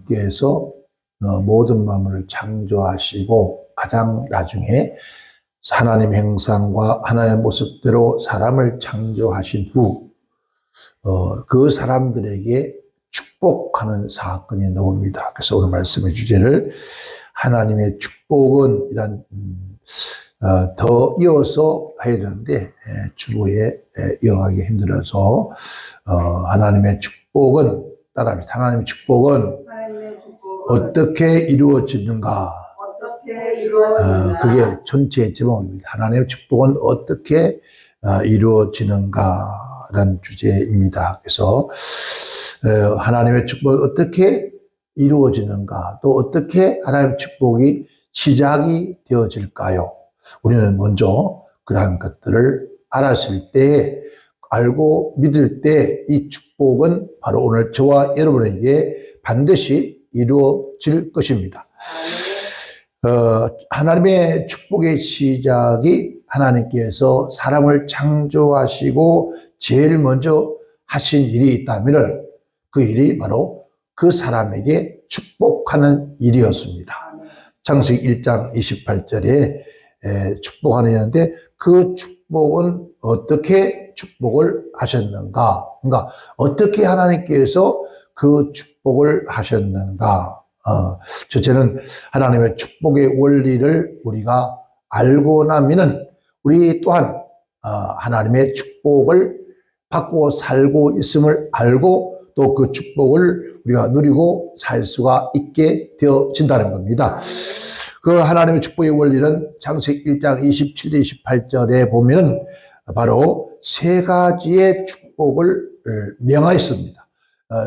하나님께서 모든 만물을 창조하시고 가장 나중에 하나님의 형상과 하나님의 모습대로 사람을 창조하신 후 그 사람들에게 축복하는 사건이 나옵니다. 그래서 오늘 말씀의 주제를 하나님의 축복은 이란 더 이어서 해야 되는데 주보에 이어가기 힘들어서 하나님의 축복은 따라합니다. 하나님의 축복은 어떻게 이루어지는가? 그게 전체의 제목입니다. 하나님의 축복은 어떻게 이루어지는가라는 주제입니다. 그래서 하나님의 축복이 어떻게 이루어지는가, 또 어떻게 하나님의 축복이 시작이 되어질까요? 우리는 먼저 그러한 것들을 알았을 때, 알고 믿을 때 이 축복은 바로 오늘 저와 여러분에게 반드시 이루어질 것입니다. 하나님의 축복의 시작이 하나님께서 사람을 창조하시고 제일 먼저 하신 일이 있다면 그 일이 바로 그 사람에게 축복하는 일이었습니다. 창세기 1장 28절에 축복하는 일인데 그 축복은 어떻게 축복을 하셨는가? 그러니까 어떻게 하나님께서 그 축복을 하셨는가? 첫째는 하나님의 축복의 원리를 우리가 알고 나면은 우리 또한 하나님의 축복을 받고 살고 있음을 알고 또 그 축복을 우리가 누리고 살 수가 있게 되어진다는 겁니다. 그 하나님의 축복의 원리는 창세기 1장 27, 28절에 보면 바로 세 가지의 축복을 명하였습니다.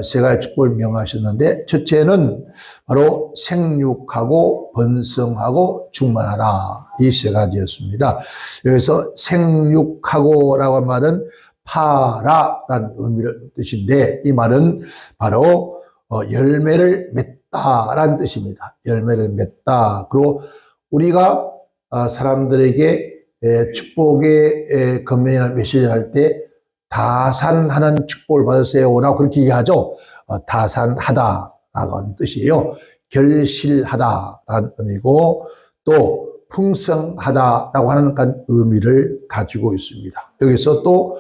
세 가지 축복을 명하셨는데 첫째는 바로 생육하고 번성하고 충만하라, 이 세 가지였습니다. 여기서 생육하고라고 한 말은 파라라는 의미를 뜻인데 이 말은 바로 열매를 맺다라는 뜻입니다. 열매를 맺다. 그리고 우리가 사람들에게 축복의 건면이나 메시지를 할 때 다산하는 축복을 받으세요라고 그렇게 얘기하죠. 다산하다라고 하는 뜻이에요. 결실하다라는 의미고 또 풍성하다라고 하는 의미를 가지고 있습니다. 여기서 또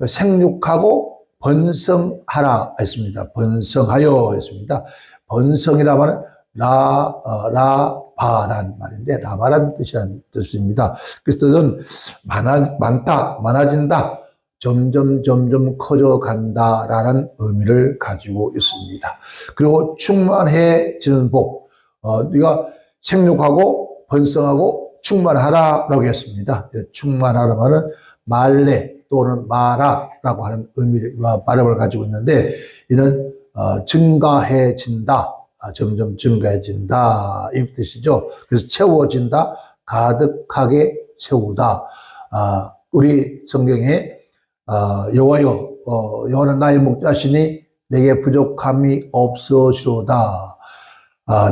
생육하고 번성하라 했습니다. 번성하여 했습니다. 번성이라고 하는 라바라는 말인데 라바라는 뜻입니다. 그래서 뜻은 많다, 많아진다, 점점 커져간다라는 의미를 가지고 있습니다. 그리고 충만해지는 복, 네가 생육하고 번성하고 충만하라라고 했습니다. 충만하라는 말은 말레 또는 마라라고 하는 의미를 발음을 가지고 있는데 이는 증가해진다, 점점 증가해진다 이 뜻이죠. 그래서 채워진다, 가득하게 채우다. 우리 성경에 여호와여, 여호와는 나의 목자시니 내게 부족함이 없으시로다.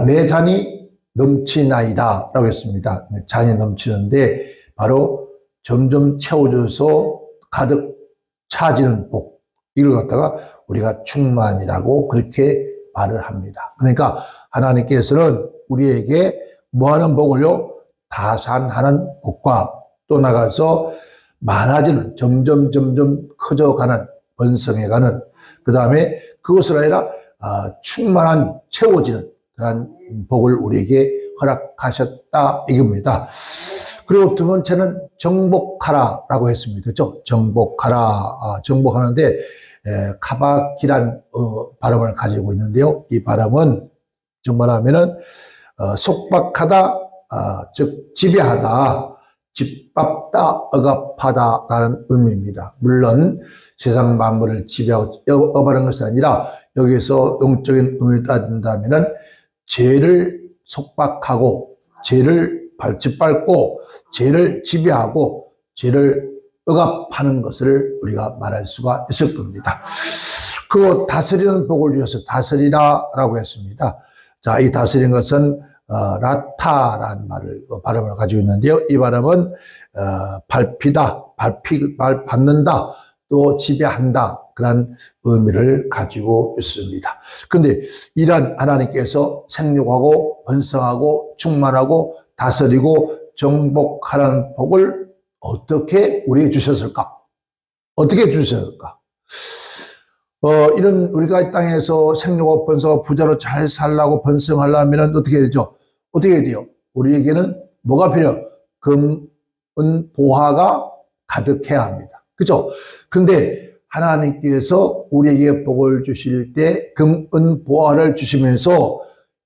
내 잔이 넘치나이다 라고 했습니다. 잔이 넘치는데 바로 점점 채워져서 가득 차지는 복, 이걸 갖다가 우리가 충만이라고 그렇게 말을 합니다. 그러니까 하나님께서는 우리에게 뭐하는 복을요? 다산하는 복과 또 나가서 많아지는, 점점 커져가는, 번성해가는, 그 다음에 그것을 아니라 충만한, 채워지는 그런 복을 우리에게 허락하셨다 이겁니다. 그리고 두 번째는 정복하라라고 했습니다. 그렇죠? 정복하라. 정복하는데 카바키란 발음을 가지고 있는데요. 이 발음은 정말 하면은 속박하다, 즉 지배하다, 짓밟다, 억압하다라는 의미입니다. 물론 세상 만물을 지배하고 억압하는 것이 아니라 여기서 영적인 의미를 따진다면은 죄를 속박하고 죄를 짓밟고 죄를 지배하고 죄를 억압하는 것을 우리가 말할 수가 있을 겁니다. 그 다스리는 복을 주셔서 다스리라라고 했습니다. 자, 이 다스리는 것은 라타라는 발음을 가지고 있는데요. 이 발음은 밟히다, 밟는다, 또 지배한다, 그런 의미를 가지고 있습니다. 그런데 이러한 하나님께서 생육하고 번성하고 충만하고 다스리고 정복하라는 복을 어떻게 우리에게 주셨을까? 어떻게 주셨을까? 이런 우리가 이 땅에서 생육하고 번성하고 부자로 잘 살라고 번성하려면 어떻게 되죠? 어떻게 돼요? 우리에게는 뭐가 필요해요? 금, 은, 보화가 가득해야 합니다. 그렇죠? 그런데 하나님께서 우리에게 복을 주실 때 금, 은, 보화를 주시면서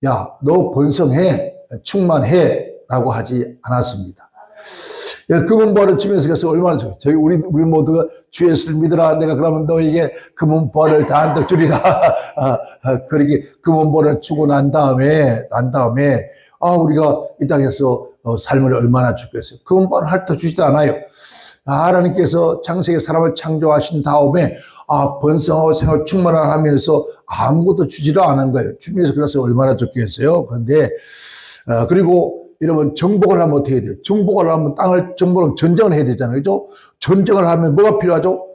야, 너 번성해, 충만해 라고 하지 않았습니다. 금은보화를 주면서 그래서 얼마나 좋아요. 우리 모두가 주 예수를 믿으라. 내가 그러면 너에게 금은보화를 다 한턱 주리라. 그렇게 금은보화를 주고 난 다음에, 우리가 이 땅에서 삶을 얼마나 죽겠어요. 금은보화는 핥아 주지도 않아요. 하나님께서 창세기 사람을 창조하신 다음에, 번성하고 생활 충만을 하면서 아무것도 주지를 않은 거예요. 주면서 그래서 얼마나 좋겠어요. 그런데, 그리고 여러분, 정복을 하면 어떻게 해야 돼요? 정복을 하면 땅을 정복을 전쟁을 해야 되잖아요. 그죠? 전쟁을 하면 뭐가 필요하죠?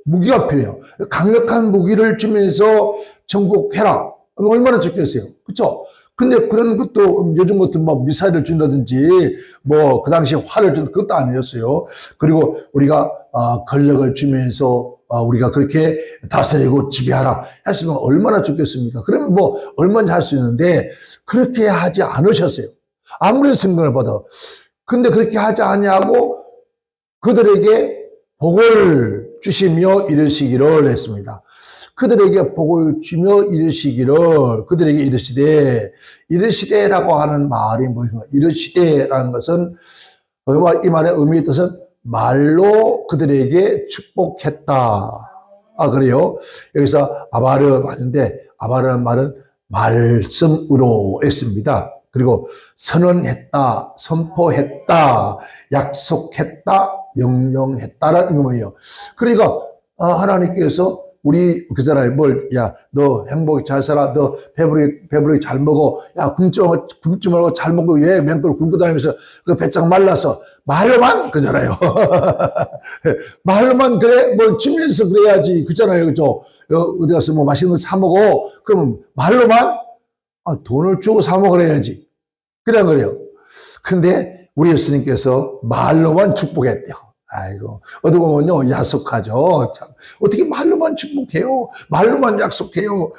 무기가 필요해요. 강력한 무기를 주면서 정복해라. 얼마나 좋겠어요. 그죠? 근데 그런 것도 요즘 같은 뭐 미사일을 준다든지 뭐 그 당시에 활을 준다 그것도 아니었어요. 그리고 우리가 권력을 주면서 우리가 그렇게 다스리고 지배하라 했으면 얼마나 좋겠습니까? 그러면 뭐 얼마나 할 수 있는데 그렇게 하지 않으셨어요. 아무리 성경을 봐도. 근데 그렇게 하지 아니하고 그들에게 복을 주시며 이르시기를 했습니다. 그들에게 복을 주며 이르시기를, 그들에게 이르시되라고 하는 말이 뭐냐? 이르시되라는 것은, 이 말의 의미의 뜻은 말로 그들에게 축복했다. 그래요? 여기서 아바르 말인데, 아바르는 말은 말씀으로 했습니다. 그리고 선언했다, 선포했다, 약속했다, 명령했다라는 의미예요. 그러니까 하나님께서 우리 그잖아요. 너 행복히 잘 살아. 너 배부르게 잘 먹어. 야, 굶지 말고 잘 먹고 왜 맹골 굶고 다니면서 그 배짱 말라서 말로만 그잖아요. 말로만 그래? 뭘 주면서 그래야지. 그잖아요. 그죠? 어디 가서 뭐 맛있는 거 사 먹어. 그러면 말로만 돈을 주고 사 먹으래야지. 그래요. 근데 우리 예수님께서 말로만 축복했대요. 아이고, 어떻게 보면요, 야속하죠. 참, 어떻게 말로만 축복해요? 말로만 약속해요?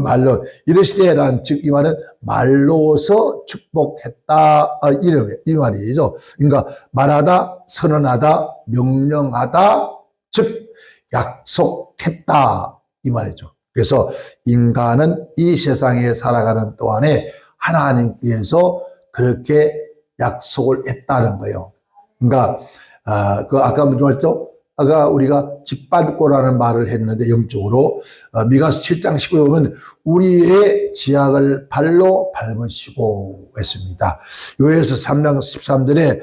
말로, 이르시되란, 즉, 이 말은 말로서 축복했다, 이 말이죠. 그러니까, 말하다, 선언하다, 명령하다, 즉, 약속했다, 이 말이죠. 그래서 인간은 이 세상에 살아가는 동안에 하나님께서 그렇게 약속을 했다는 거예요. 그러니까, 아까 무슨 말했죠? 아까 우리가 짓밟고라는 말을 했는데, 영적으로. 미가서 7장 19에 보면, 우리의 지약을 발로 밟으시고 했습니다. 요에서 3장 13절에,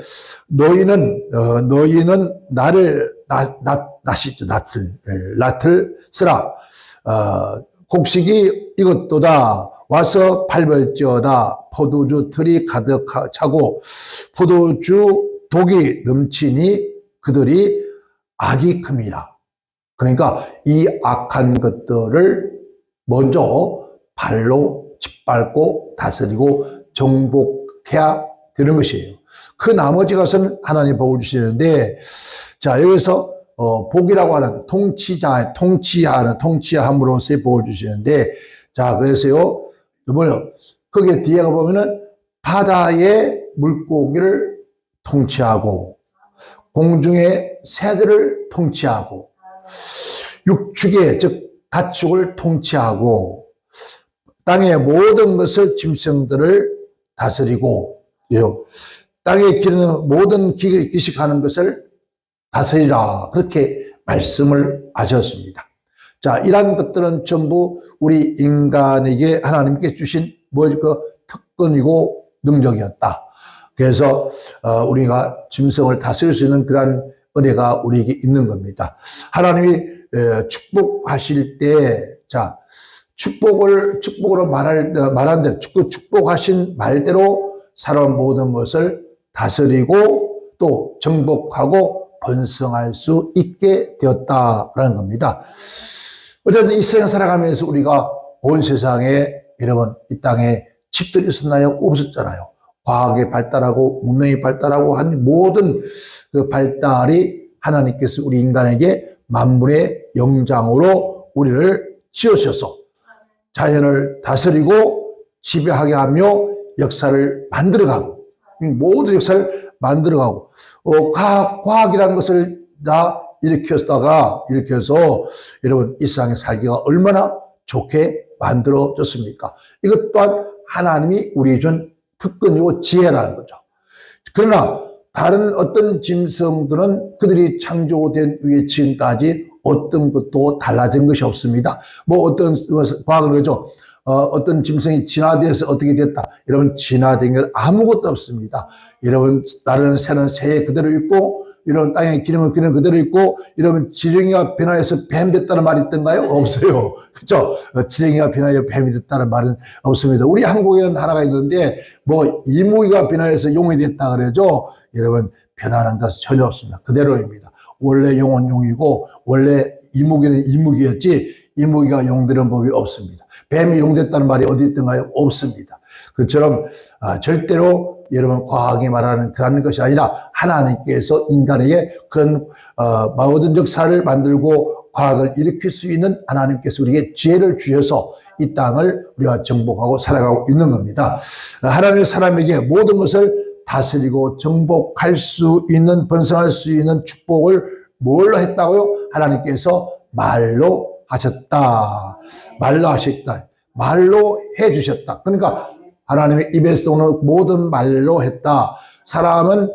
너희는 나를, 낫을 쓰라. 곡식이 이것도다. 와서 밟을지어다. 포도주 틀이 가득 차고, 포도주 독이 넘치니 그들이 악이 큼이라. 그러니까 이 악한 것들을 먼저 발로 짓밟고 다스리고 정복해야 되는 것이에요. 그 나머지 것은 하나님 복을 주시는데, 자, 여기서 복이라고 하는 통치함으로써의 복을 주시는데, 자, 그래서요, 거기에 뒤에 가보면은 바다의 물고기를 통치하고, 공중의 새들을 통치하고, 육축의, 즉, 가축을 통치하고, 땅의 모든 것을, 짐승들을 다스리고, 땅에 기르는 모든 기식하는 것을 다스리라. 그렇게 말씀을 하셨습니다. 자, 이러한 것들은 전부 우리 인간에게 하나님께 주신 특권이고 능력이었다. 그래서 우리가 짐승을 다스릴 수 있는 그러한 은혜가 우리에게 있는 겁니다. 하나님이 축복하실 때, 자, 축복으로 말한 대로, 축복하신 말대로 살아온 모든 것을 다스리고 또 정복하고 번성할 수 있게 되었다라는 겁니다. 어쨌든 이 세상 살아가면서 우리가 온 세상에 여러분 이 땅에 집들이 있었나요? 없었잖아요. 과학이 발달하고 문명이 발달하고 한 모든 그 발달이 하나님께서 우리 인간에게 만물의 영장으로 우리를 지으셔서 자연을 다스리고 지배하게 하며 역사를 만들어가고 모든 역사를 만들어가고 과학이라는 것을 다 일으켜서 여러분 이 세상에 살기가 얼마나 좋게 만들어졌습니까? 이것 또한 하나님이 우리에게 준 특권이고 지혜라는 거죠. 그러나 다른 어떤 짐승들은 그들이 창조된 후에 지금까지 어떤 것도 달라진 것이 없습니다. 뭐 어떤 과학을 그러죠. 어떤 짐승이 진화돼서 어떻게 됐다. 여러분 진화된 게 아무것도 없습니다. 여러분 다른 새는 새에 그대로 있고 이런 땅의 기름은 그냥 그대로 있고 이러면 지렁이가 변화해서 뱀 됐다는 말이 있던가요? 없어요. 그렇죠? 지렁이가 변화해서 뱀이 됐다는 말은 없습니다. 우리 한국에는 하나가 있는데 뭐 이무기가 변화해서 용이 됐다 그러죠. 여러분 변화하는 것은 전혀 없습니다. 그대로입니다. 원래 용은 용이고 원래 이무기는 이무기였지 이무기가 용되는 법이 없습니다. 뱀이 용됐다는 말이 어디 있던가요? 없습니다. 그처럼 절대로 여러분 과학이 말하는 그런 것이 아니라 하나님께서 인간에게 그런 모든 역사를 만들고 과학을 일으킬 수 있는 하나님께서 우리에게 지혜를 주셔서 이 땅을 우리가 정복하고 살아가고 있는 겁니다. 하나님의 사람에게 모든 것을 다스리고 정복할 수 있는 번성할 수 있는 축복을 뭘로 했다고요? 하나님께서 말로 하셨다. 말로 하셨다. 말로 해주셨다. 그러니까 하나님의 입에서 오는 모든 말로 했다. 사람은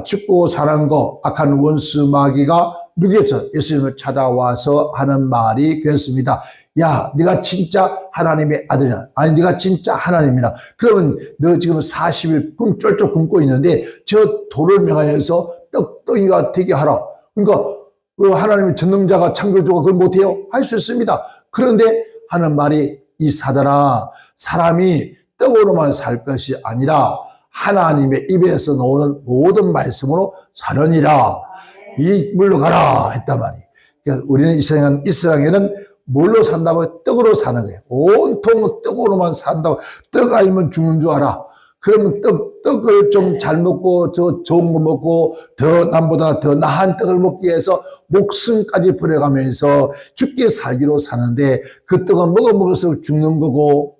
죽고 사는 거 악한 원수 마귀가 누구였어? 예수님을 찾아와서 하는 말이 그랬습니다. 야, 네가 진짜 하나님의 아들이야. 아니, 네가 진짜 하나님이라. 그러면 너 지금 40일 쫄쫄 굶고 있는데 저 돌을 명하여서 떡덩이가 되게 하라. 그러니까 하나님의 전능자가 창조주가 그걸 못해요? 할 수 있습니다. 그런데 하는 말이 이 사단아, 사람이 떡으로만 살 것이 아니라 하나님의 입에서 나오는 모든 말씀으로 사느니라. 이 물러가라 했단 말이에요. 그러니까 우리는 이 세상에는 뭘로 산다고? 떡으로 사는 거예요. 온통 떡으로만 산다고. 떡 아니면 죽는 줄 알아. 그러면 떡을 좀 잘 먹고 저 좋은 거 먹고 더 남보다 더 나은 떡을 먹기 위해서 목숨까지 버려가면서 죽게 살기로 사는데 그 떡은 먹을수록 죽는 거고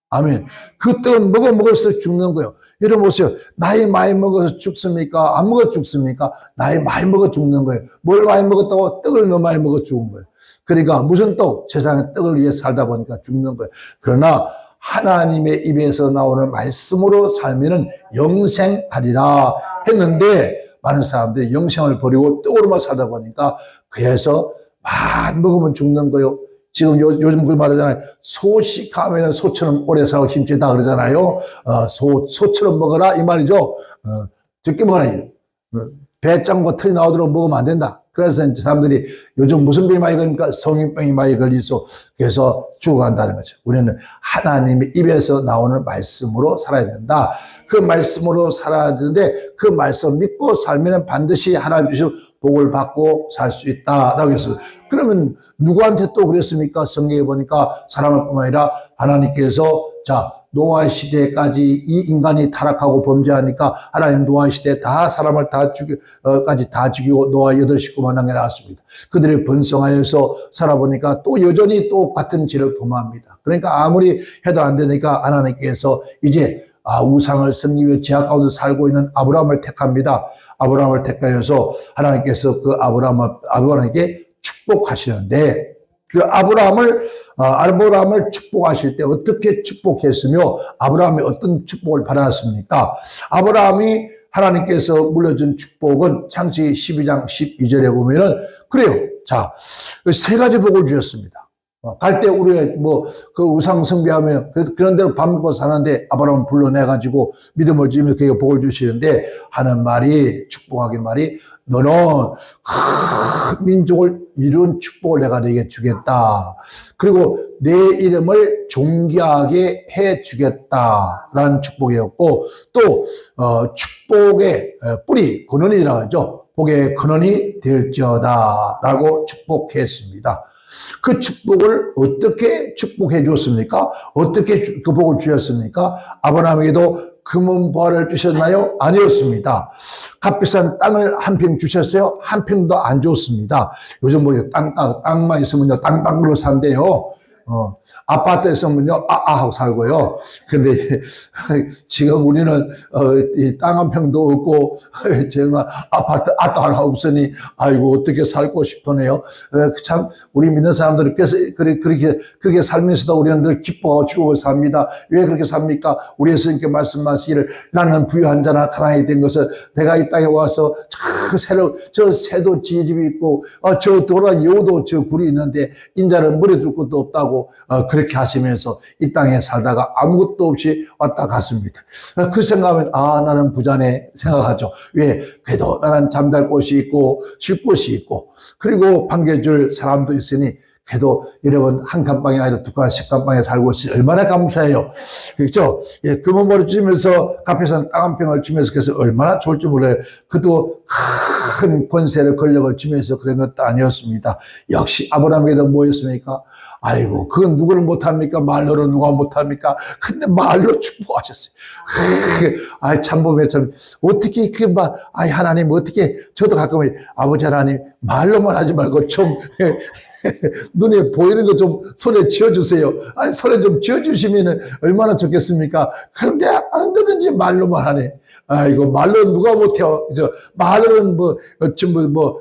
아멘. 그 떡은 먹을수록 죽는 거예요. 여러분 보세요. 나이 많이 먹어서 죽습니까? 안 먹어 죽습니까? 나이 많이 먹어 죽는 거예요. 뭘 많이 먹었다고? 떡을 너무 많이 먹어 죽은 거예요. 그러니까 무슨 떡? 세상에 떡을 위해 살다 보니까 죽는 거예요. 그러나 하나님의 입에서 나오는 말씀으로 살면은 영생하리라 했는데 많은 사람들이 영생을 버리고 떡으로만 살다 보니까 그래서 많이 먹으면 죽는 거예요. 지금 요즘 그 말하잖아요. 소식하면은 소처럼 오래 살고 힘쓰다 그러잖아요. 소처럼 먹어라 이 말이죠. 적게 먹어라. 배짱과 털이 나오도록 먹으면 안 된다. 그래서 이제 사람들이 요즘 무슨 병이 많이 걸리니까 성인병이 많이 걸리서 그래서 죽어간다는 거죠. 우리는 하나님의 입에서 나오는 말씀으로 살아야 된다. 그 말씀으로 살아야 되는데 그 말씀 믿고 살면 반드시 하나님 주신 복을 받고 살 수 있다라고 했습니다. 그러면 누구한테 또 그랬습니까? 성경에 보니까 사람을 뿐만 아니라 하나님께서 노아 시대까지 이 인간이 타락하고 범죄하니까 하나님 노아 시대에 다 사람을 다 죽이고 노아 8식구만 남겨놨습니다. 그들이 번성하여서 살아보니까 또 여전히 또 같은 죄를 범합니다. 그러니까 아무리 해도 안 되니까 하나님께서 이제 우상을 섬기기 위해 죄악 가운데 살고 있는 아브라함을 택합니다. 아브라함을 택하여서 하나님께서 그 아브라함에게 축복하시는데 그 아브라함을 축복하실 때 어떻게 축복했으며 아브라함이 어떤 축복을 받았습니까? 아브라함이 하나님께서 물려준 축복은 창세기 12장 12절에 보면은 그래요. 세 가지 복을 주셨습니다. 갈 때 우리 그 우상 숭배하면 그런 대로 밥 먹고 사는데 아브라함을 불러내가지고 믿음을 지으며 그에게 복을 주시는데 하는 말이 축복하기는 말이 너는 큰 민족을 이룬 축복을 내가 너에게 주겠다. 그리고 내 이름을 존귀하게 해 주겠다라는 축복이었고 또 축복의 뿌리 근원이라고 하죠. 복의 근원이 될지어다라고 축복했습니다. 그 축복을 어떻게 축복해 줬습니까? 어떻게 그 복을 주셨습니까? 아브라함에게도 금은 보화를 주셨나요? 아니었습니다. 값비싼 땅을 한 평 주셨어요? 한 평도 안 줬습니다. 요즘 뭐 땅만 있으면요, 땅으로 산대요. 아파트에서는요, 하고 살고요. 근데, 지금 우리는, 이 땅 한 평도 없고, 정말 아파트 하나 없으니, 아이고, 어떻게 살고 싶으네요. 참, 우리 믿는 사람들이 그렇게 살면서도 우리는 늘 기뻐하고 즐거워 삽니다. 왜 그렇게 삽니까? 우리 예수님께 말씀하시기를, 나는 부유한 자나 가난이 된 것은 내가 이 땅에 와서 저 새도 지집이 있고, 저 돌아 여우도 저 굴이 있는데, 인자는 물에 둘 것도 없다고 그렇게 하시면서 이 땅에 살다가 아무것도 없이 왔다 갔습니다. 그 생각하면 나는 부자네 생각하죠. 왜? 그래도 나는 잠잘 곳이 있고 쉴 곳이 있고 그리고 반겨줄 사람도 있으니 그래도 여러분 한 칸방이 아니라 두 칸, 10칸방에 살고 있으니 얼마나 감사해요. 그렇죠? 예, 금은보화를 주면서 값비싼 땅 한 평을 주면서 그래서 얼마나 좋을지 몰라요. 그도 큰 권세를 권력을 주면서 그런 것도 아니었습니다. 역시 아브라함에게도 뭐였습니까? 아이고, 그건 누구를 못합니까? 말로는 누가 못합니까? 근데 말로 축복하셨어요. 참 보면 참, 어떻게, 하나님, 어떻게, 저도 가끔은 아버지 하나님, 말로만 하지 말고 좀, 눈에 보이는 거 좀 손에 쥐어주세요. 손에 좀 쥐어주시면 얼마나 좋겠습니까? 그런데 안 그러든지 말로만 하네. 아이고, 말로는 누가 못해요. 그죠? 말로는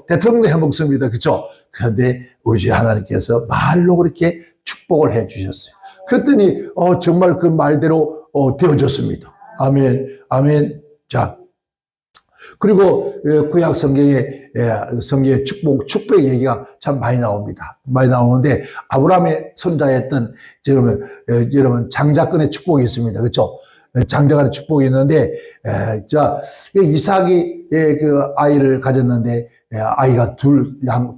대통령 해먹습니다. 그죠? 그런데 우리 주 하나님께서 말로 그렇게 축복을 해 주셨어요. 그랬더니, 정말 그 말대로, 되어졌습니다. 아멘, 아멘. 자. 그리고 구약 성경에 축복의 얘기가 참 많이 나옵니다. 많이 나오는데 아브라함의 손자였던 여러분 장자권의 축복이 있습니다. 그렇죠? 장자권의 축복이 있는데 이삭이 그 아이를 가졌는데 아이가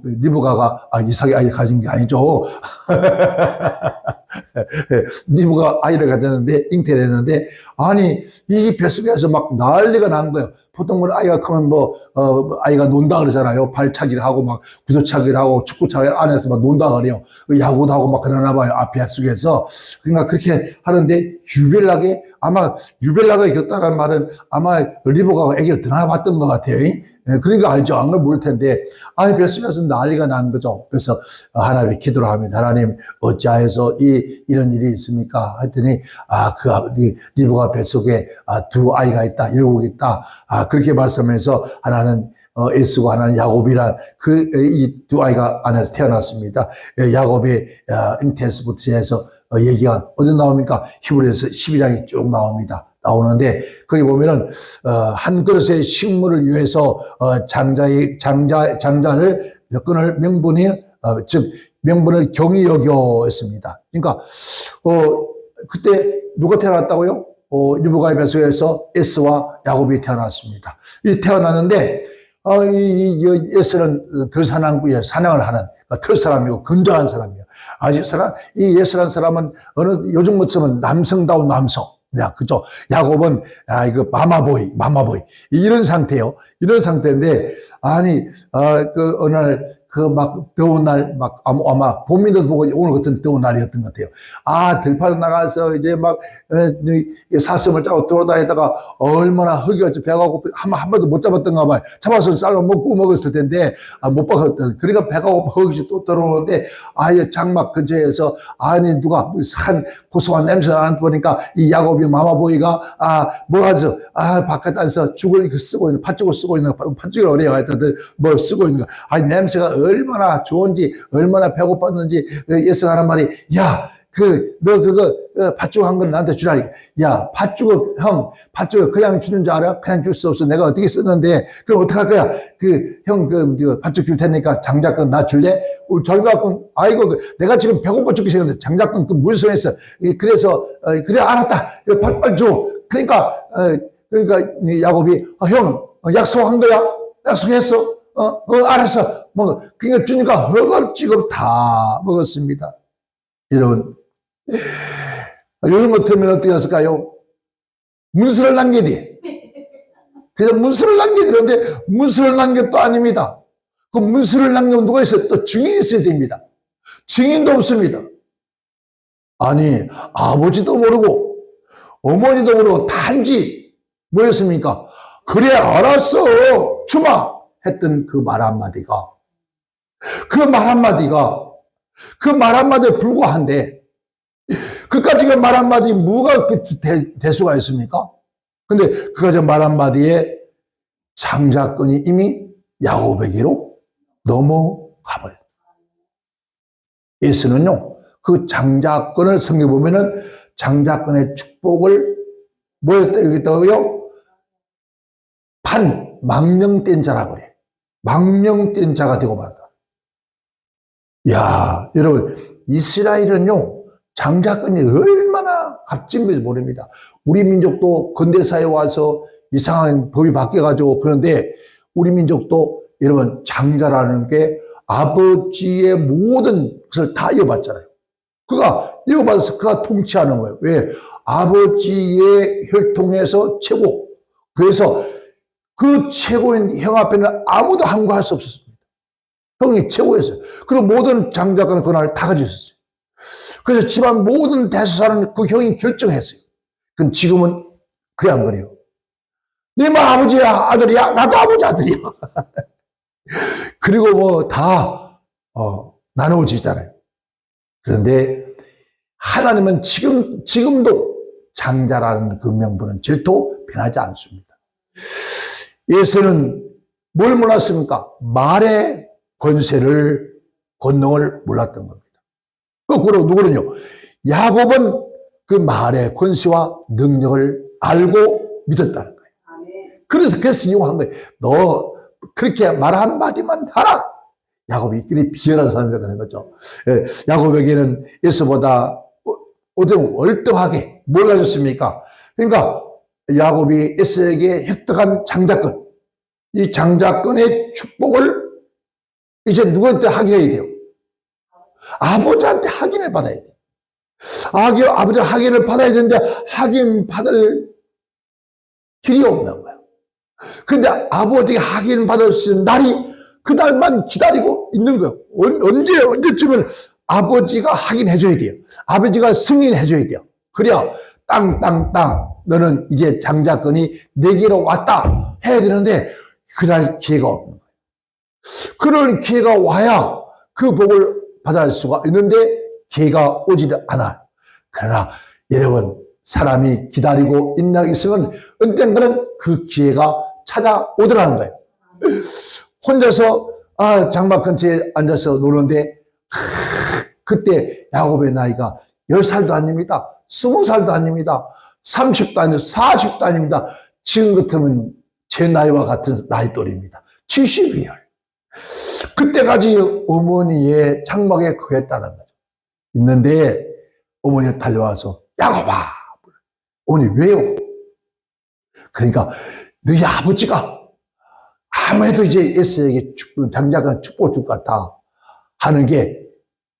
리브가가 이삭이 아이를 가진 게 아니죠. 리브가 아이를 가졌는데 잉태를 했는데 이 뱃속에서 막 난리가 난 거예요. 보통 아이가 크면 아이가 논다 그러잖아요. 발차기를 하고 막 구두차기를 하고 축구차기 안에서 막 논다 그래요. 야구도 하고 막 그러나 봐요. 뱃속에서. 그러니까 그렇게 하는데 유벨라가 이겼다는 말은 아마 리브가 애기를 드나봤던 것 같아요. 그러니까 알죠. 안 그러면 모를 텐데, 뱃속에서 난리가 난 거죠. 그래서 하나님께 기도를 합니다. 하나님, 어찌하여서 이런 일이 있습니까? 했더니, 리브가 뱃속에 두 아이가 있다, 열국 있다. 그렇게 말씀해서 하나는 에스고 하나는 야곱이란 이 두 아이가 안에서 태어났습니다. 야곱의 잉태에서부터 해서 얘기가 어디 나옵니까? 히브리서 12장이 쭉 나오는데 거기 보면은 한 그릇의 식물을 위해서 장자를 명분을 경히 여겨 했습니다. 그러니까 그때 누가 태어났다고요? 리브가의 뱃속에서 에스와 야곱이 태어났습니다. 태어났는데 에스는 들사랑부에 사냥을 하는 털사람이고 건장한 사람이에요. 이 에스라는 사람은 요즘 것처럼 남성다운 남성. 그죠? 야곱은, 마마보이. 이런 상태예요. 이런 상태인데, 어느 날, 더운 날, 아마 봄이도 보고 오늘 같은 더운 날이었던 것 같아요. 들판에 나가서 이제 사슴을 짜고 돌아다니다가 얼마나 허기가 배가 고프, 한 번도 못 잡았던가 봐요. 잡아서 쌀로 먹고 먹었을 텐데, 못 먹었던. 그러니까 배가 고파 허기지 또 들어오는데, 장막 근처에서, 누가 고소한 냄새가 나는 보니까 이 야곱이 마마보이가, 바깥에 앉아서 죽을 쓰고 있는, 팥죽을 쓰고 있는, 팥죽을 어려요. 하여튼 쓰고 있는 거. 얼마나 좋은지, 얼마나 배고팠는지, 예수가 하는 말이, 너 팥죽 한 건 나한테 주라. 팥죽을 그냥 주는 줄 알아? 그냥 줄 수 없어. 내가 어떻게 썼는데, 그럼 어떡할 거야? 팥죽 줄 테니까 장작권 나 줄래? 장작권, 내가 지금 배고파 죽기 시작했는데, 장작권 물성했어. 그래서, 그래, 알았다. 빨리 줘. 그러니까 야곱이, 약속한 거야? 약속했어? 알았어. 그러니까 주니까 허겁지겁 다 먹었습니다. 여러분, 이런 것 때문에 어떻게 했을까요? 문서를 남기디. 그래서 문서를 남기는데 문서를 남긴 것도 아닙니다. 그 문서를 남기면 누가 있어요? 또 증인이 있어야 됩니다. 증인도 없습니다. 아니, 아버지도 모르고 어머니도 모르고 단지 뭐였습니까? 그래 알았어 주마 했던 그 말 한마디가 그 말 한마디에 불과한데 그까지 그 말 한마디 뭐가 대수가 있습니까? 근데 그까지 말 한마디에 장자권이 이미 야곱에게로 넘어가 버렸다. 예수는요, 그 장자권을 성경에 보면은 장자권의 축복을 뭐였다고요? 망령된 자라고 그래. 망령된 자가 되고 말다. 야, 여러분, 이스라엘은요, 장자권이 얼마나 값진 건지 모릅니다. 우리 민족도 근대사에 와서 이상한 법이 바뀌어가지고 그런데 우리 민족도 여러분 장자라는 게 아버지의 모든 것을 다 이어받잖아요. 그가 이어받아서 그가 통치하는 거예요. 왜? 아버지의 혈통에서 최고. 그래서 그 최고인 형 앞에는 아무도 항거할 수 없었습니다. 형이 최고였어요. 그리고 모든 장자권은 그날 다 가지고 있었어요. 그래서 집안 모든 대소사는 그 형이 결정했어요. 그럼 지금은 그래 안 그래요? 너만 아버지야 아들이야? 나도 아버지 아들이야. 그리고 뭐 다 나누어지잖아요. 그런데 하나님은 지금도 장자라는 그 명분은 절도 변하지 않습니다. 예수는 뭘 몰랐습니까? 말의 권능을 몰랐던 겁니다. 거꾸로 누구는요? 야곱은 그 말의 권세와 능력을 알고 믿었다는 거예요. 그래서 이용한 거예요. 너 그렇게 말 한마디만 하라. 야곱이 이렇게 비열한 사람이라는 거죠. 야곱에게는 에서보다 월등하게 뭘 가졌습니까? 그러니까 야곱이 에서에게 획득한 장자권, 이 장자권의 축복을 이제 누구한테 확인해야 돼요? 아버지한테 확인을 받아야 돼요. 아버지 확인을 받아야 되는데 확인 받을 길이 없는 거예요. 그런데 아버지가 확인 받을 수 있는 날이 그날만 기다리고 있는 거예요. 언제쯤은 아버지가 확인해줘야 돼요. 아버지가 승인해줘야 돼요. 그래야 땅 너는 이제 장자권이 내게로 왔다 해야 되는데 그날 기회가 없는 거예요. 그런 기회가 와야 그 복을 받을 수가 있는데 기회가 오지도 않아요. 그러나 여러분 사람이 기다리고 있으면 언젠가는 그 기회가 찾아오더라는 거예요. 혼자서 장막 근처에 앉아서 노는데 그때 야곱의 나이가 10살도 아닙니다. 20살도 아닙니다. 30도 아니고 40도 아닙니다. 지금 같으면 제 나이와 같은 나이 또래입니다. 72열. 그때까지 어머니의 장막에 거했다는 거죠. 있는데 어머니가 달려와서 야곱아. 어머니 왜요? 그러니까 너희 아버지가 아무래도 이제 에서에게 장자권의 축복을 줄 것 같아 하는 게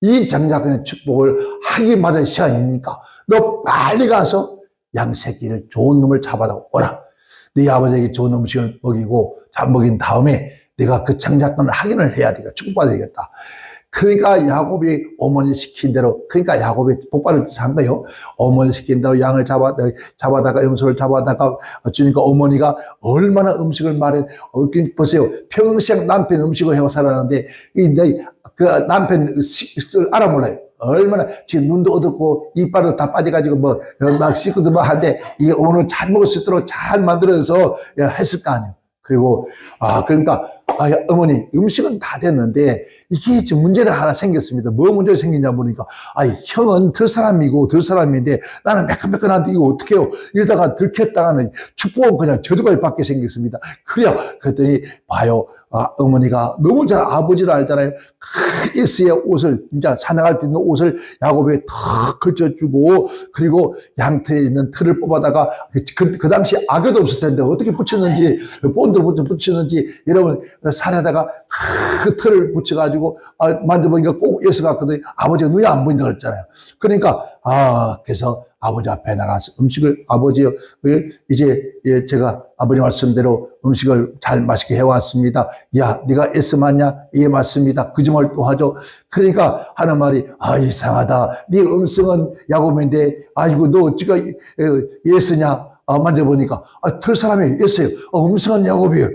이 장자권의 축복을 하기 받을 시간이니까 너 빨리 가서 양새끼를 좋은 놈을 잡아다 오라. 네 아버지에게 좋은 음식을 먹인 다음에 내가 그 장자권을 확인을 해야 되겠다. 축복받아야 되겠다. 그러니까 야곱이 어머니 시킨 대로, 그러니까 야곱이 복받을 뜻 한 거예요. 어머니 시킨 대로 양을 잡아다가 음식을 잡아다가 어쩌니까 어머니가 얼마나 음식을 보세요. 평생 남편 음식을 해고 살았는데, 그 남편 식을 알아 몰라요. 얼마나 지금 눈도 어둡고 이빨도 다 빠져가지고 막 씻고도 막 하는데 이게 오늘 잘 먹을 수 있도록 잘 만들어서 했을 거 아니에요. 그리고 그러니까 어머니 음식은 다 됐는데 이게 지금 문제가 하나 생겼습니다. 뭐 문제가 생기냐 보니까 형은 들 사람인데 나는 매끈매끈한데 이거 어떻게 해요? 이러다가 들켰다가는 축복은 그냥 저주까지 받게 생겼습니다. 그랬더니 봐요. 어머니가 너무 잘 아버지를 알잖아요. 에스의 옷을 진짜 사냥할 때 있는 옷을 야곱에 탁 걸쳐주고 그리고 양털에 있는 틀을 뽑아다가 그 당시 악여도 없을 텐데 어떻게 붙였는지 본드를 붙였는지 여러분 살에다가 그 틀을 붙여가지고 만져보니까 꼭 예수 같거든요. 아버지가 눈이 안 보인다고 그랬잖아요. 그러니까 그래서 아버지 앞에 나가서 음식을 아버지 이제 제가 아버지 말씀대로 음식을 잘 맛있게 해왔습니다. 야, 네가 애쓰맞냐? 예, 맞습니다. 거짓말 또 하죠. 그러니까 하는 말이 이상하다. 네 음성은 야곱인데 아이고 너 어찌가 예쓰냐? 만져보니까 틀 사람이 예써요. 음성은 야곱이에요.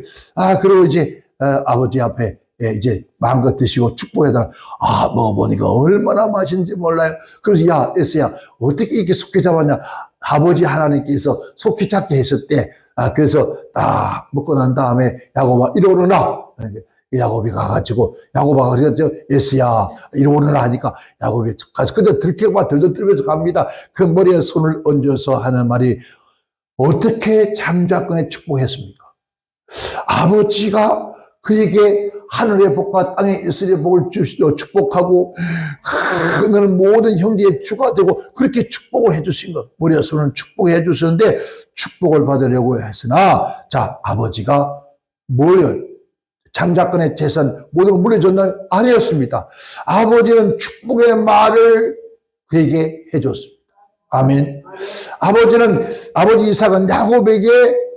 그리고 이제 아버지 앞에 이제 마음껏 드시고 축복해달라. 먹어보니까 얼마나 맛있는지 몰라요. 그래서 야, 에스야, 어떻게 이렇게 속히 잡았냐? 아버지 하나님께서 속히 잡게 했었대. 그래서 딱 먹고 난 다음에 야곱아, 이리 오너라. 야곱이 가가지고, 야곱아, 그래서 에스야, 이리 오너라 하니까 야곱이 가서 그저 들켜봐, 들면서 갑니다. 그 머리에 손을 얹어서 하는 말이 어떻게 장자권에 축복했습니까? 아버지가 그에게 하늘의 복과 땅의 이스라엘의 복을 주시고 축복하고 너는 모든 형제의 주가 되고 그렇게 축복을 해주신 것. 머리에 손은 축복해 주셨는데 축복을 받으려고 했으나 자 아버지가 뭘요? 장자권의 재산 모든 걸 물려줬나요? 아니었습니다. 아버지는 축복의 말을 그에게 해줬습니다. 아멘. 아버지 이삭은 야곱에게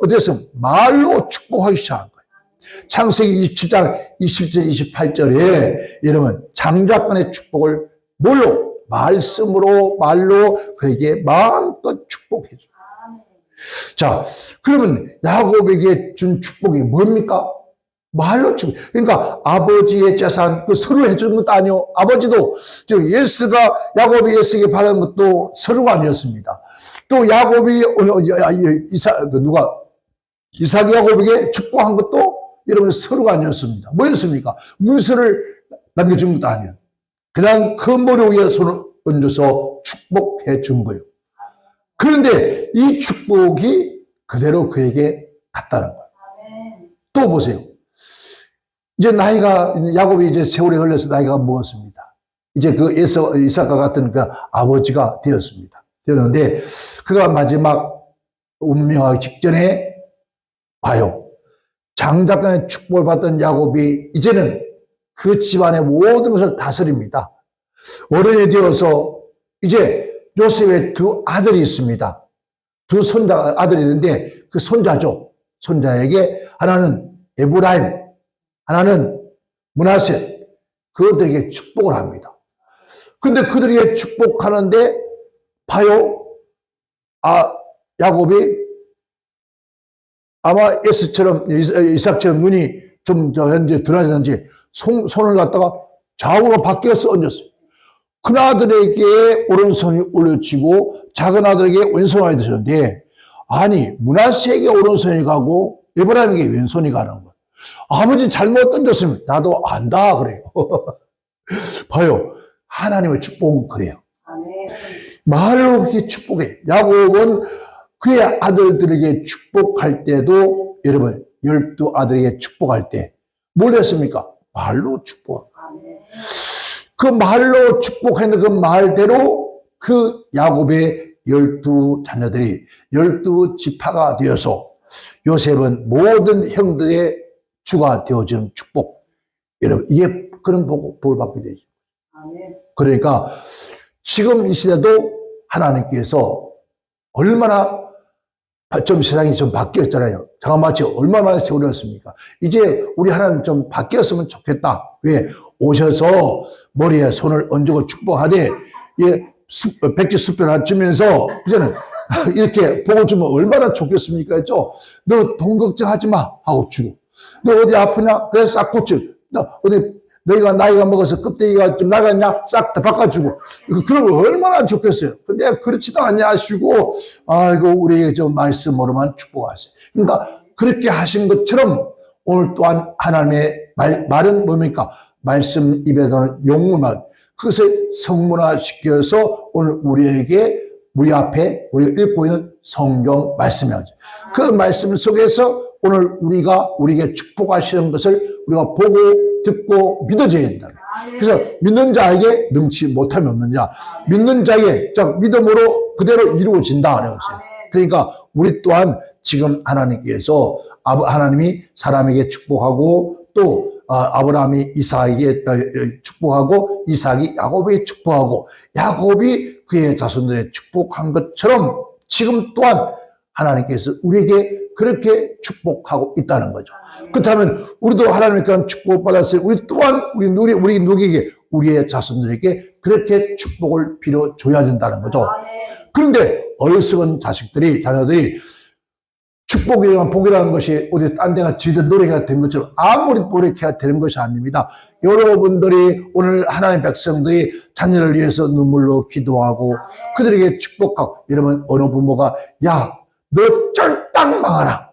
어디서 말로 축복하기 시작한 거예요. 창세기 27장 20절 28절에 여러분 장자권의 축복을 뭘로? 말로 그에게 마음껏 축복해 줍니다. 자, 그러면 야곱에게 준 축복이 뭡니까? 말로 축복. 그러니까 아버지의 재산 그 서로 해주는 것도 아니요. 아버지도 즉 야곱이 예스에게 받은 것도 서로가 아니었습니다. 또 야곱이 이삭이 야곱에게 축복한 것도 여러분 서로가 아니었습니다. 뭐였습니까? 문서를 남겨준 것도 아니에요. 그냥 그 머리 위에 손을 얹어서 축복해 준 거예요. 그런데 이 축복이 그대로 그에게 갔다는 거예요. 또 보세요. 이제 야곱이 이제 세월이 흘러서 나이가 먹었습니다. 이제 그 이삭과 같은 그 아버지가 되었는데 그가 마지막 운명하기 직전에 봐요. 장자권의 축복을 받던 야곱이 이제는 그 집안의 모든 것을 다스립니다. 어른이 되어서 이제 요셉의 두 아들이 있습니다. 두 아들이 있는데 그 손자에게 하나는 에브라임, 하나는 므낫세, 그들에게 축복을 합니다. 근데 그들에게 축복하는데 봐요. 야곱이 아마 이삭처럼 눈이 좀 현재 드러나는지 손을 갖다가 좌우로 바뀌어서 얹었어요. 큰 아들에게 오른손이 올려치고 작은 아들에게 왼손이 되셨는데 므낫세에게 오른손이 가고 에브라임에게 왼손이 가는 거예요. 아버지 잘못 던졌으면 나도 안다 그래요. 봐요. 하나님의 축복은 그래요. 말로 그렇게 축복해. 야곱은 그의 아들들에게 축복할 때도 여러분 12아들에게 축복할 때 뭘 했습니까? 말로 축복. 그 말로 축복했는 그 말대로 그 야곱의 12자녀들이 12지파가 되어서 요셉은 모든 형들의 주가 되어지는 축복. 여러분 이게 그런 복을 받게 되죠. 그러니까 지금 이 시대도 하나님께서 얼마나 좀 세상이 좀 바뀌었잖아요. 장마치 얼마나 세월이었습니까? 이제 우리 하나님 좀 바뀌었으면 좋겠다. 왜? 오셔서 머리에 손을 얹고 축복하되 백지 숲에 놔주면서 그저는 이렇게 복을 주면 얼마나 좋겠습니까? 했죠? 너 돈 걱정하지 마 하고 주고 너 어디 아프냐? 그래 싹 고쳐. 너 어디 너희가 나이가 먹어서 껍데기가 좀 나갔냐? 싹 다 바꿔주고. 그러면 얼마나 좋겠어요. 근데 그렇지도 않냐 하시고, 우리에게 좀 말씀으로만 축복하세요. 그러니까 그렇게 하신 것처럼 오늘 또한 하나님의 말은 뭡니까? 말씀 입에서는 용문말. 그것을 성문화시켜서 오늘 우리 앞에 우리가 읽고 있는 성경 말씀이죠. 그 말씀 속에서 오늘 우리에게 축복하시는 것을 우리가 보고 듣고 믿어져야 된다. 그래서 믿는 자에게 능치 못함이 없느냐. 믿는 자에게 믿음으로 그대로 이루어진다. 그러니까 우리 또한 지금 하나님이 사람에게 축복하고 또 아브라함이 이삭에게 축복하고 이삭이 야곱에게 축복하고 야곱이 그의 자손들의 축복한 것처럼 지금 또한 하나님께서 우리에게 그렇게 축복하고 있다는 거죠. 그렇다면 우리도 하나님에 대한 축복받았어요. 우리 또한 우리 누구에게 우리의 자손들에게 그렇게 축복을 빌어줘야 된다는 거죠. 그런데 어리석은 자녀들이 축복이라는 복이라는 것이 어디 딴 데가 지들 노력해야 된 것처럼 아무리 노력해야 되는 것이 아닙니다. 여러분들이 오늘 하나님의 백성들이 자녀를 위해서 눈물로 기도하고 그들에게 축복하고 이러면 어느 부모가 야, 너 쫄딱 망하라.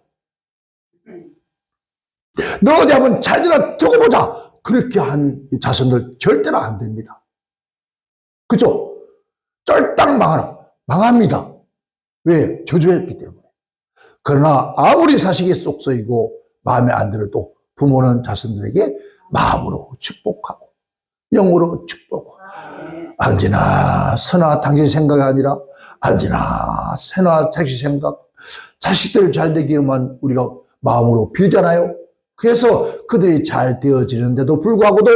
너 어디 한번 잘 되나 두고 보자. 그렇게 한 자손들 절대로 안 됩니다. 그죠? 쫄딱 망하라. 망합니다. 왜? 저주했기 때문에. 그러나 아무리 사식이 쏙 쏘이고 마음에 안 들어도 부모는 자손들에게 마음으로 축복하고 영으로 축복하고 안지나 선아 당신 생각이 아니라 안지나 선아 자식 생각 자식들 잘 되기만 우리가 마음으로 빌잖아요. 그래서 그들이 잘 되어지는데도 불구하고도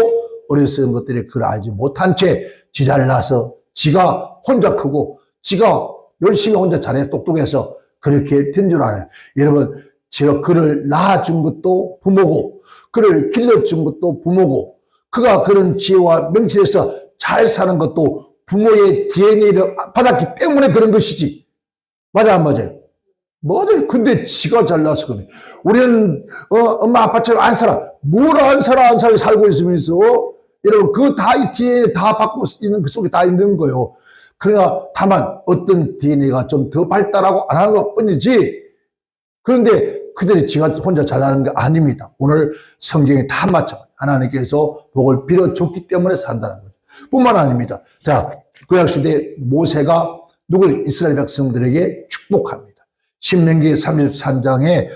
어리석은 것들이 그걸 알지 못한 채 지 잘나서 지가 혼자 크고 지가 열심히 혼자 잘해 똑똑해서 그렇게 된 줄 알아요. 여러분, 지금 그를 낳아준 것도 부모고, 그를 길러준 것도 부모고, 그가 그런 지혜와 명철에서 잘 사는 것도 부모의 DNA를 받았기 때문에 그런 것이지. 맞아, 안 맞아요? 맞아요. 근데 지가 잘나서 그래. 우리는, 엄마, 아빠처럼 안 살아. 뭘 안 살아, 안 살아 살고 있으면서. 여러분, 이 DNA 다 받고 있는 그 속에 다 있는 거예요. 그러나 다만 어떤 DNA가 좀 더 발달하고 안 하는 것 뿐이지. 그런데 그들이 지가 혼자 잘하는 게 아닙니다. 오늘 성경에 다 마찬가지. 하나님께서 복을 빌어줬기 때문에 산다는 거죠. 뿐만 아닙니다. 자, 구약시대 모세가 누굴 이스라엘 백성들에게 축복합니다. 신명기 33장에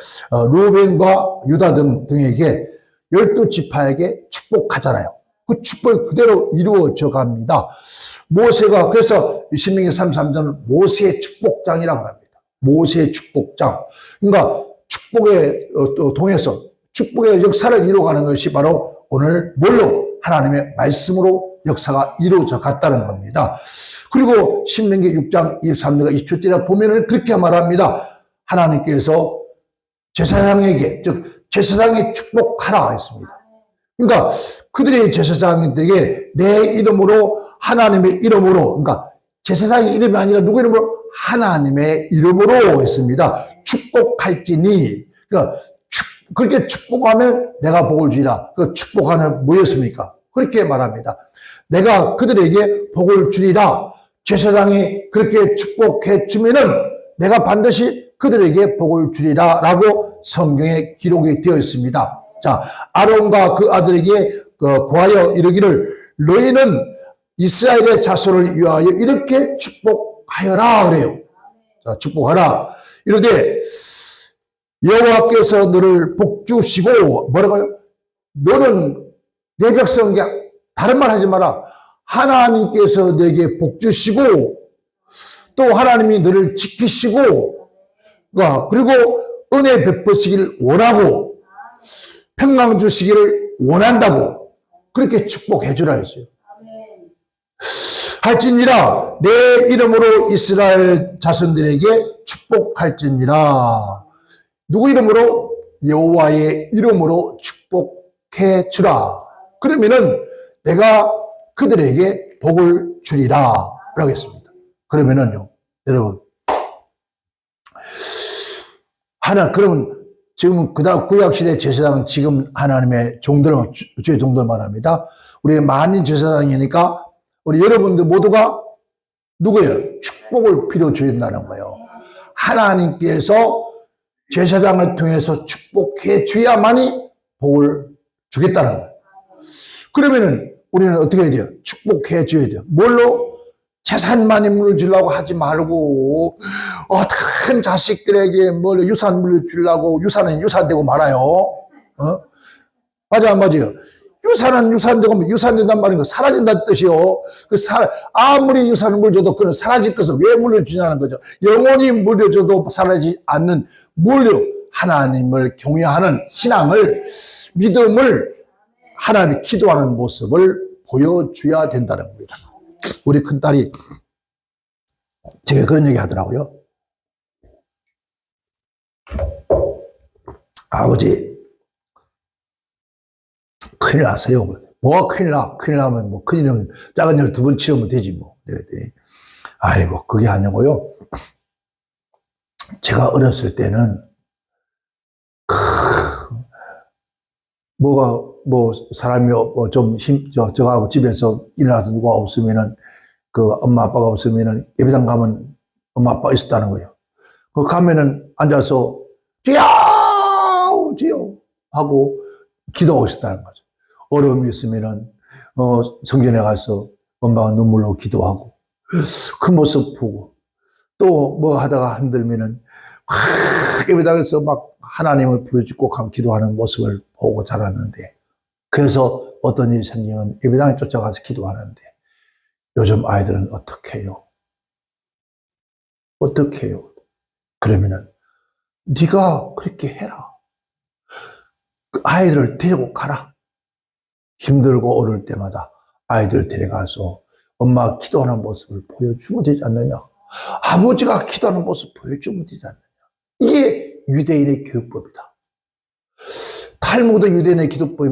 루벤과 유다 등에게 12지파에게 축복하잖아요. 그 축복이 그대로 이루어져 갑니다. 모세가 그래서 신명기 33장은 모세의 축복장이라고 합니다. 모세의 축복장. 그러니까 축복에 통해서 축복의 역사를 이루어가는 것이 바로 오늘 뭘로? 하나님의 말씀으로 역사가 이루어져 갔다는 겁니다. 그리고 신명기 6장 23절과 20절에 보면은 그렇게 말합니다. 하나님께서 제사장에게, 즉 제사장이 축복하라 했습니다. 그러니까 그들의 제사장들에게 내 이름으로 하나님의 이름으로 그러니까 제사장의 이름이 아니라 누구 이름으로? 하나님의 이름으로 했습니다. 축복할지니 그러니까 그렇게 축복하면 내가 복을 주리라. 그 축복하는 뭐였습니까? 그렇게 말합니다. 내가 그들에게 복을 주리라. 제사장이 그렇게 축복해 주면은 내가 반드시 그들에게 복을 주리라 라고 성경에 기록이 되어 있습니다. 자, 아론과 그 아들에게 고하여 이르기를 너희는 이스라엘의 자손을 위하여 이렇게 축복하여라 그래요. 자, 축복하라. 이르되 여호와께서 너를 복주시고 뭐라고요? 너는 내 백성 다른 말 하지 마라. 하나님께서 내게 복주시고 또 하나님이 너를 지키시고 그리고 은혜 베푸시기를 원하고 평강 주시기를 원한다고 그렇게 축복해 주라 했어요. 할지니라 내 이름으로 이스라엘 자손들에게 축복할지니라. 누구 이름으로? 여호와의 이름으로 축복해 주라. 그러면은 내가 그들에게 복을 주리라 라고 했습니다. 그러면은요 여러분 그러면 지금 구약시대 제사장은 지금 하나님의 종들은 주의 종들 말합니다. 우리 만인 제사장이니까 우리 여러분들 모두가 누구예요? 축복을 빌어줘야 된다는 거예요. 하나님께서 제사장을 통해서 축복해 줘야만이 복을 주겠다는 거예요. 그러면은 우리는 어떻게 해야 돼요? 축복해 줘야 돼요. 뭘로? 재산만 인물을 주려고 하지 말고 큰 자식들에게 뭘 유산물을 주려고 유산은 유산되고 말아요. 맞아 안 맞아요? 유산은 유산되고 유산된단 말인 거 사라진다는 뜻이요. 아무리 유산을 줘도 그건 사라질 것을 왜 물려주냐는 거죠. 영원히 물려줘도 사라지지 않는 물려 하나님을 경외하는 신앙을 믿음을 하나님이 기도하는 모습을 보여줘야 된다는 겁니다. 우리 큰딸이 제가 그런 얘기 하더라고요. 아버지, 큰일 났어요. 뭐가 큰일 나? 큰일 나면 뭐 큰일은 작은 일 두 번 치우면 되지 뭐. 그랬더니 아이고 그게 아니고요. 제가 어렸을 때는 뭐 사람이 좀 저하고 집에서 일어나서 누가 없으면은 그 엄마 아빠가 없으면은 예배당 가면 엄마 아빠 있었다는 거예요. 그 가면은 앉아서 주여 주여 하고 기도하고 있었다는 거죠. 어려움이 있으면은 성전에 가서 엄마가 눈물로 기도하고 그 모습 보고 또 뭐 하다가 힘들면은 예배당에서 막 하나님을 부르짖고 기도하는 모습을 보고 자랐는데, 그래서 어떤 일이 생기면 예배당에 쫓아가서 기도하는데, 요즘 아이들은 어떻게 해요? 어떻게 해요? 그러면은 네가 그렇게 해라. 아이들을 데리고 가라. 힘들고 어려울 때마다 아이들을 데려가서 엄마가 기도하는 모습을 보여주면 되지 않느냐? 아버지가 기도하는 모습 보여주면 되지 않느냐? 이게 유대인의 교육법이다. 탈무드 유대인의 교육법이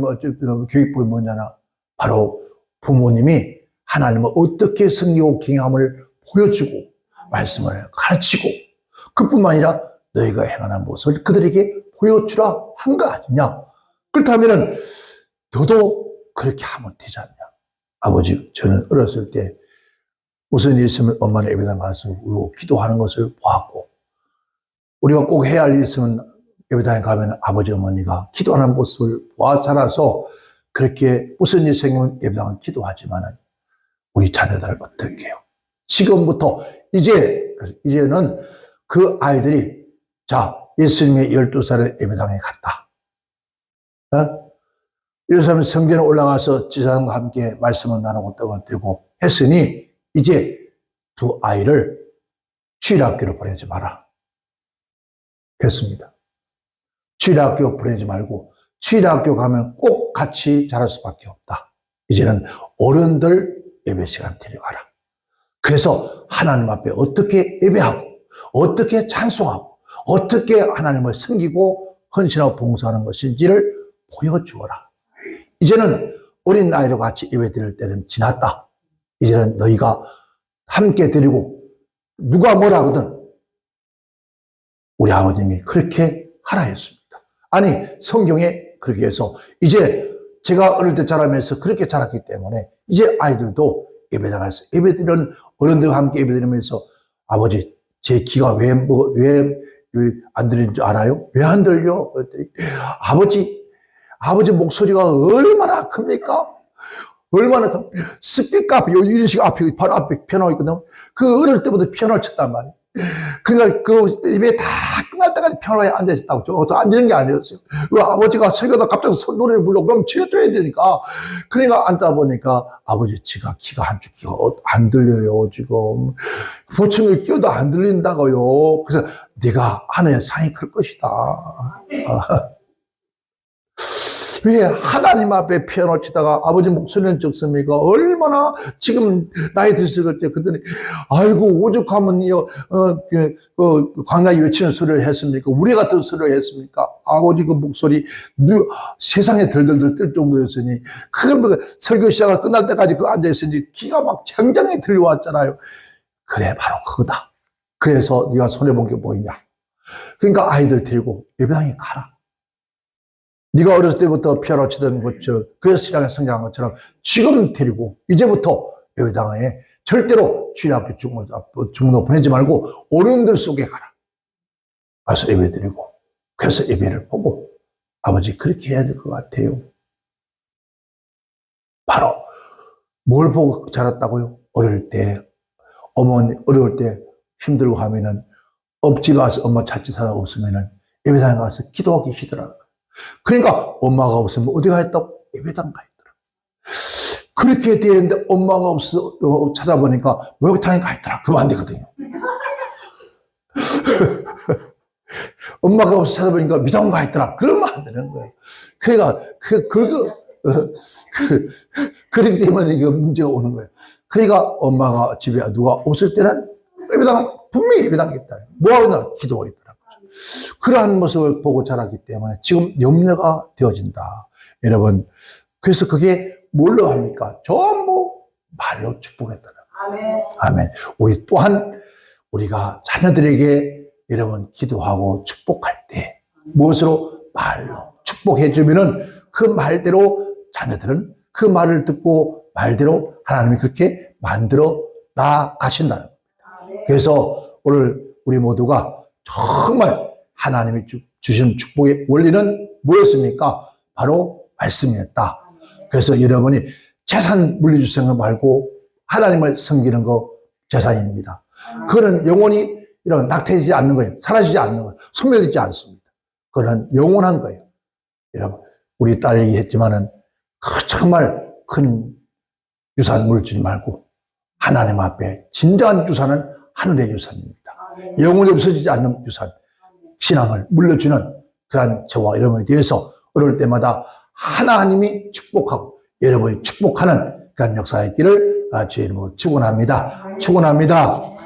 뭐냐나 바로 부모님이 하나님을 어떻게 섬기고 경외함을 보여주고 말씀을 가르치고, 그뿐만 아니라 너희가 행하는 모습을 그들에게 보여주라 한 거 아니냐? 그렇다면 너도 그렇게 하면 되지 않냐? 아버지, 저는 어렸을 때 무슨 일 있으면 엄마는 예배당 가서 울고 기도하는 것을 보았고, 우리가 꼭 해야 할 일 있으면 예배당에 가면 아버지 어머니가 기도하는 모습을 보아 자라서 그렇게 무슨 일 생기면 예배당은 기도하지만은 우리 자녀들을 어떻게 해요? 지금부터 이제는 그 아이들이 예수님의 12살에 예배당에 갔다. 예루살렘 성전에 올라가서 지사장과 함께 말씀을 나누고 떡을 떼고 했으니 이제 두 아이를 주일학교로 보내지 마라. 그랬습니다. 주일학교 보내지 말고 주일학교 가면 꼭 같이 자랄 수밖에 없다. 이제는 어른들 예배 시간 데려가라. 그래서 하나님 앞에 어떻게 예배하고 어떻게 찬송하고 어떻게 하나님을 섬기고 헌신하고 봉사하는 것인지를 보여주어라. 이제는 어린 나이로 같이 예배 드릴 때는 지났다. 이제는 너희가 함께 드리고 누가 뭐라 하거든 우리 아버님이 그렇게 하라 했습니다. 아니 성경에 그렇게 해서 이제 제가 어릴 때 자라면서 그렇게 자랐기 때문에 이제 아이들도 예배당에서 예배드리는 어른들과 함께 예배드리면서 아버지 제 귀가 왜 안 들리는 줄 알아요? 왜 안 들려? 그랬더니 아버지 목소리가 얼마나 큽니까? 얼마나 스피커 앞에 유리식 앞에 바로 앞에 피아노가 있거든. 그 어릴 때부터 피아노를 쳤단 말이에요. 그러니까 그 예배 다 끝날 때까지 피아노에 앉아 있었다고. 저 앉는 게 아니었어요. 그 아버지가 설교다 갑자기 노래를 불러 그럼 치러줘야 되니까. 그러니까 앉다 보니까 아버지 귀가 한쪽 귀가 안 들려요 지금. 보충을 끼워도 안 들린다고요. 그래서 네가 하늘에 상이 클 것이다. 왜 하나님 앞에 피아노 치다가 아버지 목소리는 적습니까? 얼마나 지금 나이 드셨을 때 그랬더니 아이고 오죽하면요 광야에 외치는 소리를 했습니까? 우리 같은 소리를 했습니까? 아버지 그 목소리 세상에 덜덜덜 뜰 정도였으니 그걸 설교 시작을 끝날 때까지 그 앉아있으니 귀가 막 굉장히 들려왔잖아요. 그래 바로 그거다. 그래서 네가 손해본 게 뭐냐? 그러니까 아이들 데리고 예배당에 가라. 네가 어렸을 때부터 피아노 치던 것처럼 그래서 신앙에 성장한 것처럼 지금 데리고 이제부터 예배당에 절대로 주일학교 중도 보내지 말고 어른들 속에 가라. 가서 예배 드리고 그래서 예배를 보고 아버지 그렇게 해야 될 것 같아요. 바로 뭘 보고 자랐다고요? 어릴 때 어머니 어려울 때 힘들고 하면은 집에 와서 엄마 찾지 사다 없으면은 예배당에 가서 기도하기 싫더라고요. 그러니까 엄마가 없으면 어디 가 있다고? 예배당 가 있더라. 그렇게 되는데 엄마가 없어 찾아보니까 목욕탕에 가 있더라. 그러면 안 되거든요. 엄마가 없어 찾아보니까 미장 가 있더라. 그러면 안 되는 거예요. 그러니까 그렇기 때문에 이게 문제가 오는 거예요. 그러니까 엄마가 집에 누가 없을 때는 예배당, 분명히 예배당이겠다. 뭐하겠다? 기도하겠다는 거죠. 그러한 모습을 보고 자랐기 때문에 지금 염려가 되어진다. 여러분, 그래서 그게 뭘로 합니까? 전부 말로 축복했다는 거죠. 아멘. 아멘. 우리 또한 우리가 자녀들에게 여러분 기도하고 축복할 때 무엇으로? 말로 축복해주면은 그 말대로 자녀들은 그 말을 듣고 말대로 하나님이 그렇게 만들어 나가신다는 겁니다. 그래서 오늘 우리 모두가 정말 하나님이 주신 축복의 원리는 뭐였습니까? 바로 말씀이었다. 그래서 여러분이 재산 물려주시는 거 말고 하나님을 섬기는 거 재산입니다. 그거는 영원히 이런 낙태되지 않는 거예요. 사라지지 않는 거예요. 소멸되지 않습니다. 그거는 영원한 거예요. 여러분, 우리 딸 얘기했지만은 정말 큰 유산 물주지 말고 하나님 앞에 진정한 유산은 하늘의 유산입니다. 영원히 없어지지 않는 유산, 신앙을 물려주는 그러한 저와 여러분에 대해서 어려울 때마다 하나님이 축복하고 여러분이 축복하는 그런 역사의 길을 주의 이름으로 축원합니다. 축원합니다.